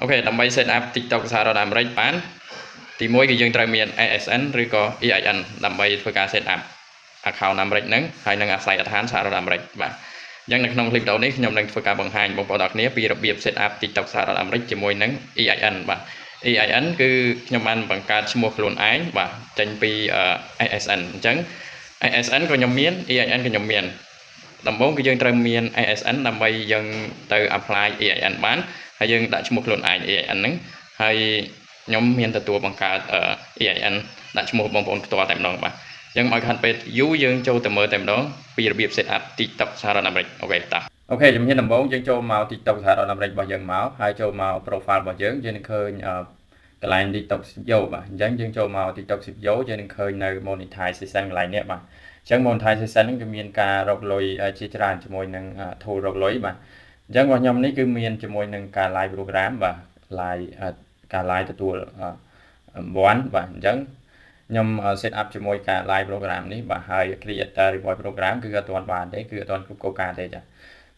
ok ដើម្បី set up TikTok សហរដ្ឋអាមេរិកបានទី1គឺយើងត្រូវមាន ASN ឬក៏ EIN ដើម្បីធ្វើការ set up account អាមេរិកហ្នឹងហើយនឹងអាស័យដ្ឋានសហរដ្ឋអាមេរិកបាទអញ្ចឹងនៅក្នុង clip នេះខ្ញុំនឹងធ្វើការបង្ហាញបងប្អូនទាំងគ្នាពីរបៀប set up TikTok សហរដ្ឋអាមេរិកជាមួយនឹង EIN បាទ EIN គឺខ្ញុំបានបង្កើតឈ្មោះខ្លួនឯងបាទចេញពី ASN អញ្ចឹង ASN ក៏ខ្ញុំមាន EIN ក៏ខ្ញុំមានដំបូងគឺយើងត្រូវមាន ASN ដើម្បីយើងទៅ apply EIN បានហើយយើងដាក់ឈ្មោះខ្លួនឯង EIN ហ្នឹងហើយខ្ញុំមានទទួលបង្កើត EIN ដាក់ឈ្មោះបងប្អូនផ្ទាល់តែម្ដងបាទអញ្ចឹងឲ្យខាត់ពេទ្យយូរយើងចូលទៅមើលតែម្ដងពីរបៀប set up TikTok សហរដ្ឋអាមេរិកអូខេតោះអូខេជំហានដំបូងយើងចូលមក TikTok សហរដ្ឋអាមេរិករបស់យើងមកហើយចូលមក profile របស់យើងនឹងឃើញកន្លែង TikTok Studio បាទអញ្ចឹងយើងចូលមក TikTok Studio យើងនឹងឃើញនៅ monetization កន្លែងនេះបាទអញ្ចឹង monetization ហ្នឹងគឺមានការរកលុយជាច្រើនជាមួយនឹង tool រកលុយបាទអញ្ចឹងរបស់ខ្ញុំនេះគឺមានជាមួយនឹងការ live program បាទ live ការ live ទទួល1បាទអញ្ចឹងខ្ញុំ set up ជាមួយការ live program នេះបាទហើយ creator reward program គឺអត់ទាន់បានទេគឺអត់ទាន់គ្រប់គោលការណ៍ទេចា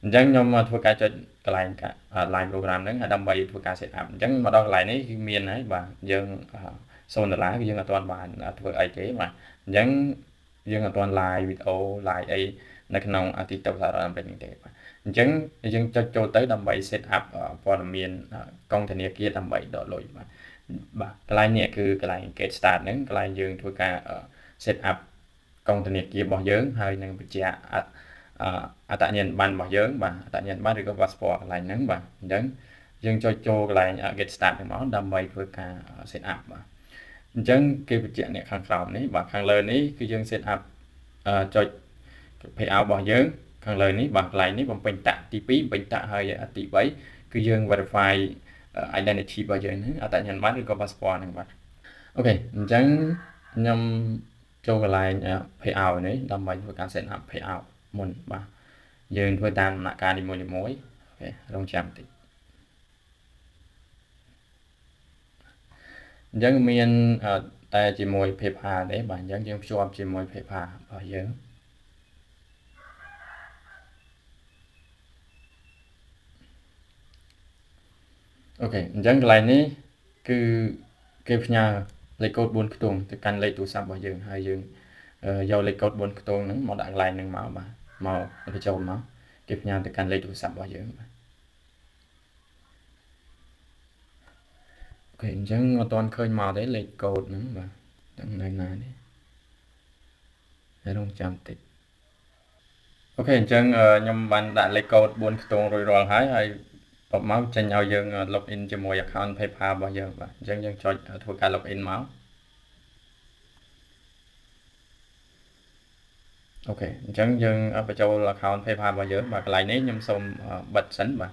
អញ្ចឹងខ្ញុំធ្វើការចុចកន្លែង live program ហ្នឹងដើម្បីធ្វើការ set up អញ្ចឹងមកដល់កន្លែងនេះគឺមានហើយបាទយើង$0គឺយើងអត់ទាន់បានធ្វើអីទេបាទអញ្ចឹងយើងអត់ទាន់ live video live អីនៅក្នុង TikTok សហរដ្ឋអាមេរិកនេះទេបាទអញ្ចឹងយើងចុចចូលទៅដើម្បី set up ព័ត៌មានកងធនាគារដើម្បីដកលុយបាទកន្លែងនេះគឺកន្លែង get start ហ្នឹងកន្លែងយើងធ្វើការ set up កងធនាគាររបស់យើងហើយនឹងបញ្ជាក់អត្តញ្ញាណប័ណ្ណរបស់យើងបាទអត្តញ្ញាណប័ណ្ណឬក៏ passport កន្លែងហ្នឹងបាទអញ្ចឹងយើងចុចចូលកន្លែង get start ហ្នឹងមកដើម្បីធ្វើការ set up បាទអញ្ចឹងគេបញ្ជាក់អ្នកខាងក្រោមនេះបាទខាងលើនេះគឺយើង set up ចុច payout របស់យើងខាងលើនេះបាទកន្លែងនេះបំពេញតាក់ទី2បំពេញតាក់ហើយទី3គឺយើង verify identity របស់យើងហ្នឹងអត្តញ្ញាណប័ណ្ណឬក៏ passport ហ្នឹងបាទអូខេអញ្ចឹងខ្ញុំចូលកន្លែង payout នេះដើម្បីធ្វើការ set up payout មុនបាទយើងធ្វើតាមដំណាក់កាលនីមួយៗអូខេរងចាំបន្តិចអញ្ចឹងមានតែជាមួយ PayPal ទេបាទអញ្ចឹងយើងភ្ជាប់ជាមួយ PayPal របស់យើងអូខេអញ្ចឹងកន្លែងនេះគឺគេផ្ញើលេខកូដ4ខ្ទង់ទៅកាន់លេខទូរស័ព្ទរបស់យើងហើយយើងយកលេខកូដ4ខ្ទង់ហ្នឹងមកដាក់កន្លែងហ្នឹងមកបាទមកបញ្ចូលមកគេផ្ញើទៅកាន់លេខទូរស័ព្ទរបស់យើងបាទអូខេអញ្ចឹងអត់ទាន់ឃើញមកទេលេខកូដហ្នឹងបាទទាំងនៅណានេះហើយរងចាំតិចអូខេអញ្ចឹងខ្ញុំបានដាក់លេខកូដ4ខ្ទង់រួចរាល់ហើយបបមកចេញឲ្យយើង log in ជាមួយ account PayPal របស់យើងបាទអញ្ចឹងយើងចុចធ្វើការ log in មកអូខេអញ្ចឹងយើងបញ្ចូល account PayPal របស់យើងបាទកន្លែងនេះខ្ញុំសូមបិទសិនបាទ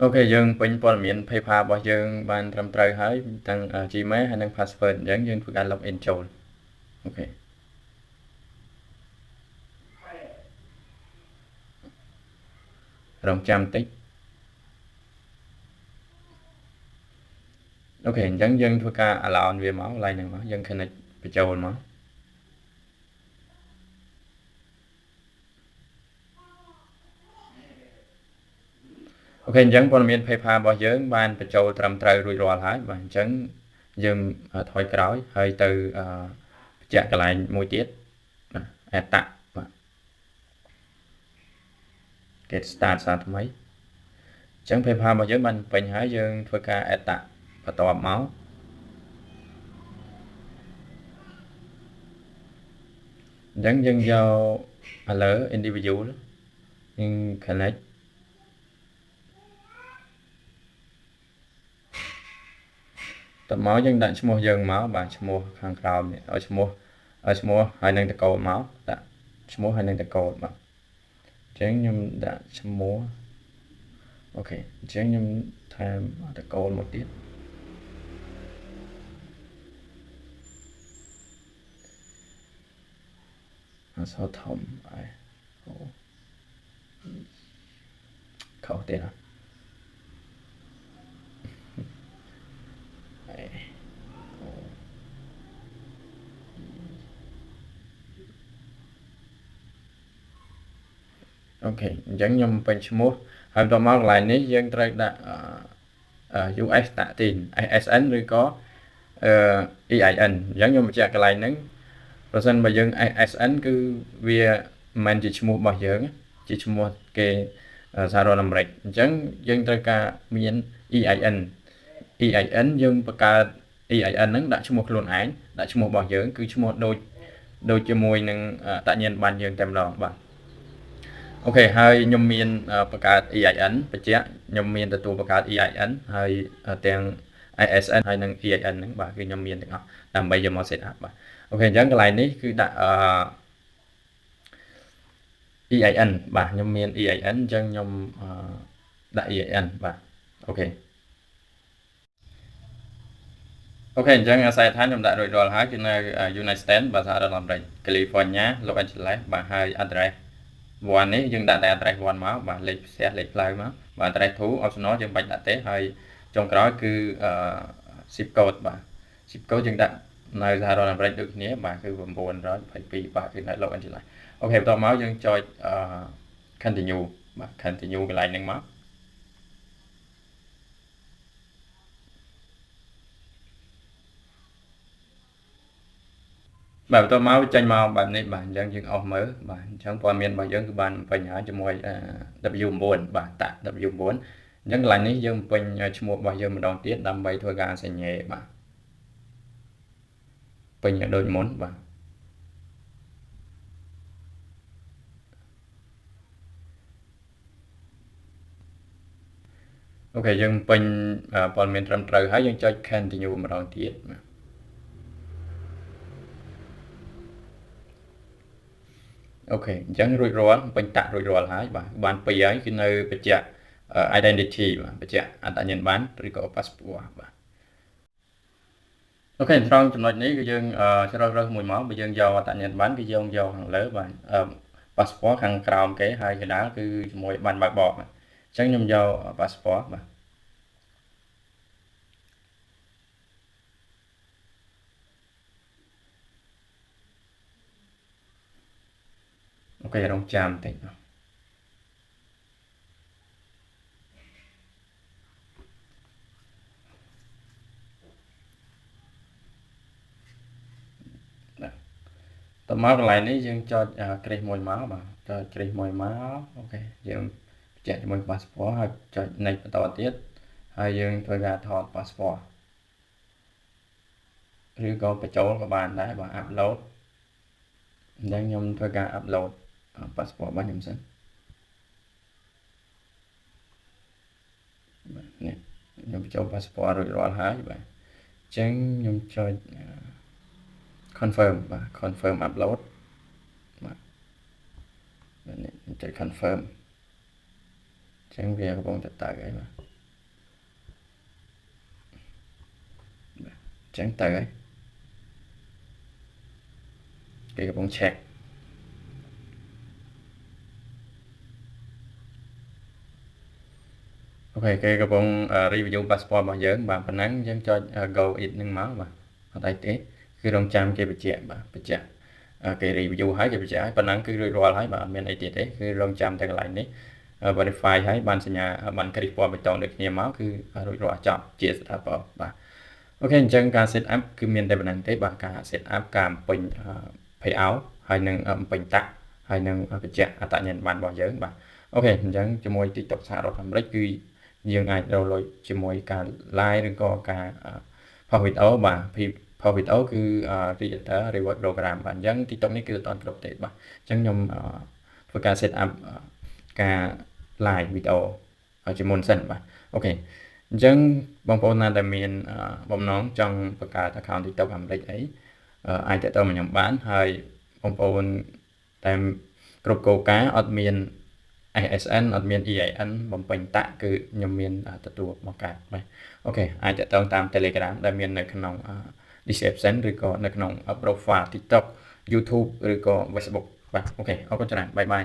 អូខេយើងពេញព័ត៌មាន PayPal របស់យើងបានត្រឹមត្រូវហើយទាំង Gmail ហើយនិង password អញ្ចឹងយើងធ្វើការ log in ចូលអូខេរងចាំតិចអូខេអញ្ចឹងយើងធ្វើការ allow វាមកកន្លែងហ្នឹងមកយើង connect បញ្ចូលមកអូខេអញ្ចឹងព័ត៌មាន PayPal របស់យើងបានបញ្ចូលត្រឹមត្រូវរួចរាល់ហើយបាទអញ្ចឹងយើងថយក្រោយហើយទៅបញ្ជាក់កន្លែងមួយទៀតអត្តបាទ get start សារថ្មីអញ្ចឹង PayPal របស់យើងបានពេញហើយយើងធ្វើការ add តាក់បន្ទាប់មកអញ្ចឹងយើងយក alert individual យើង connect តមកយើងដាក់ឈ្មោះយើងមកបាទឈ្មោះខាងក្រោមនេះឲ្យឈ្មោះហើយនឹងតកូលមកដាក់ឈ្មោះហើយនឹងតកូលបាទអញ្ចឹងខ្ញុំដាក់ឈ្មោះអូខេអញ្ចឹងខ្ញុំថែមតកូលមកទៀតអក្សរធំហើយខុសទៀតអូខេអញ្ចឹងខ្ញុំពេញឈ្មោះហើយបន្ទាប់មកកន្លែងនេះយើងត្រូវដាក់ US តាក់ទីន ISN ឬក៏EIN អញ្ចឹងខ្ញុំបញ្ជាក់កន្លែងហ្នឹងប្រសិនបើយើង ISN គឺវាមិនមែនជាឈ្មោះរបស់យើងជាឈ្មោះគេសហរដ្ឋអាមេរិកអញ្ចឹងយើងត្រូវការមាន EIN យើងបង្កើត EIN ហ្នឹងដាក់ឈ្មោះខ្លួនឯងដាក់ឈ្មោះរបស់យើងគឺឈ្មោះដូចជាមួយនឹងតញ្ញាណប័ណ្ណយើងតែម្ដងបាទអូខេហើយខ្ញុំមានបង្កើត EIN បញ្ជាក់ខ្ញុំមានទទួលបង្កើត EIN ហើយទាំង ISN ហើយនិង EIN ហ្នឹងបាទគឺខ្ញុំមានទាំងអស់ដើម្បីយកមក set up បាទអូខេអញ្ចឹងកន្លែងនេះគឺដាក់EIN បាទខ្ញុំមាន EIN អញ្ចឹងខ្ញុំដាក់ EIN បាទអូខេអញ្ចឹងអាស័យដ្ឋានខ្ញុំដាក់រួចរាល់ហើយគឺនៅ United States បាទសហរដ្ឋអាមេរិក California Los Angeles បាទហើយ address 1នេះយើងដាក់តែ address 1មកបាទលេខផ្ទះលេខផ្លូវមកបាទ address 2 optional យើងបាច់ដាក់ទេហើយចុងក្រោយគឺzip code បាទ zip code យើងដាក់នៅសហរដ្ឋអាមេរិកដូចគ្នាបាទគឺ922បាទគឺនៅ Los Angeles អូខេបន្ទាប់មកយើងចុចcontinue បាទ continue កន្លែងហ្នឹងមកបាទបន្ទាប់មកចេញមកបែបនេះបាទអញ្ចឹងយើងអស់មើលបាទអញ្ចឹងព័ត៌មានរបស់យើងគឺបានពេញហើយជាមួយ W9 បាទតាក់ W9 អញ្ចឹងកន្លែងនេះយើងពេញឈ្មោះរបស់យើងម្ដងទៀតដើម្បីធ្វើការសញ្ញេបាទពេញដូចមុនបាទអូខេយើងពេញព័ត៌មានត្រឹមត្រូវហើយយើងចុច continue ម្ដងទៀតបាទអូខេអញ្ចឹងរួចរាល់ពេញតាក់រួចរាល់ហើយបាទបាន2ហើយគឺនៅបញ្ជាក់ identity បាទបញ្ជាក់អត្តសញ្ញាណប័ណ្ណឬក៏ passport បាទអូខេត្រង់ចំណុចនេះគឺយើងជ្រើសរើសមួយមកបើយើងយកអត្តសញ្ញាណប័ណ្ណគឺយើងយកខាងលើបាទ passport ខាងក្រោមគេហើយកណ្ដាលគឺជាមួយប័ណ្ណបើកបរបាទអញ្ចឹងខ្ញុំយក passport បាទអូខេរងចាំបន្តិចបាទតមកកន្លែងនេះយើងចុចគ្រីសមួយមកបាទចុចគ្រីសមួយមកអូខេយើងបញ្ជាក់ជាមួយ passport ហើយចុច next បន្តទៀតហើយយើងធ្វើការថត passport ឬក៏បញ្ចូលក៏បានដែរបាទ upload អញ្ចឹងខ្ញុំធ្វើការ upload passport របស់ខ្ញុំសិនបាទនេះខ្ញុំបញ្ចូល passport រួចរាល់ហើយបាទអញ្ចឹងខ្ញុំចុចconfirm បាទ confirm upload បាទនេះចុច confirm អញ្ចឹងវាកំពុងតែទៅហើយបាទអញ្ចឹងទៅហើយគេកំពុង check អូខេគេកំពុង review passport របស់យើងបាទប៉ុណ្ណឹងយើងចុច go it នឹងមកបាទអត់អីទេគឺរងចាំគេបញ្ជាក់បាទបញ្ជាក់គេ review ហើយគេបញ្ជាក់ហើយប៉ុណ្ណឹងគឺរួចរាល់ហើយបាទអត់មានអីទៀតទេគឺរងចាំតែកន្លែងនេះ verify ហើយបានសញ្ញាបានគ្រីសពណ៌បៃតងដូចគ្នាមកគឺរួចរាល់ចប់ជាស្ថាពរបាទអូខេអញ្ចឹងការ set up គឺមានតែប៉ុណ្្នឹងទេបាទការ set up ការបំពេញ payout ហើយនឹងបំពេញតាក់ហើយនឹងបញ្ជាក់អត្តសញ្ញាណប័ណ្ណរបស់យើងបាទអូខេអញ្ចឹងជាមួយ TikTok សហរដ្ឋអាមេរិកគឺយើងអាចរកលុយជាមួយការ live ឬក៏ការ post video បាទ post video គឺ digital reward program បាទអញ្ចឹង TikTok នេះគឺអត់គ្រប់ទេបាទអញ្ចឹងខ្ញុំធ្វើការ set up ការ live video ជាមុនសិនបាទអូខេអញ្ចឹងបងប្អូនណាដែលមានបំណងចង់បង្កើត account TikTok អាមេរិកអីអាចទាក់ទងមកខ្ញុំបានហើយបងប្អូនតែគ្រប់គោលការណ៍អត់មាន ISN អត់មាន EIN បំពេញតាក់គឺខ្ញុំមានទទួលបង្កើតបាទអូខេអាចតាក់ទងតាម Telegram ដែលមាននៅក្នុង description ឬក៏នៅក្នុង profile TikTok YouTube ឬក៏ Facebook បាទអូខេអរគុណច្រើនបាយបាយ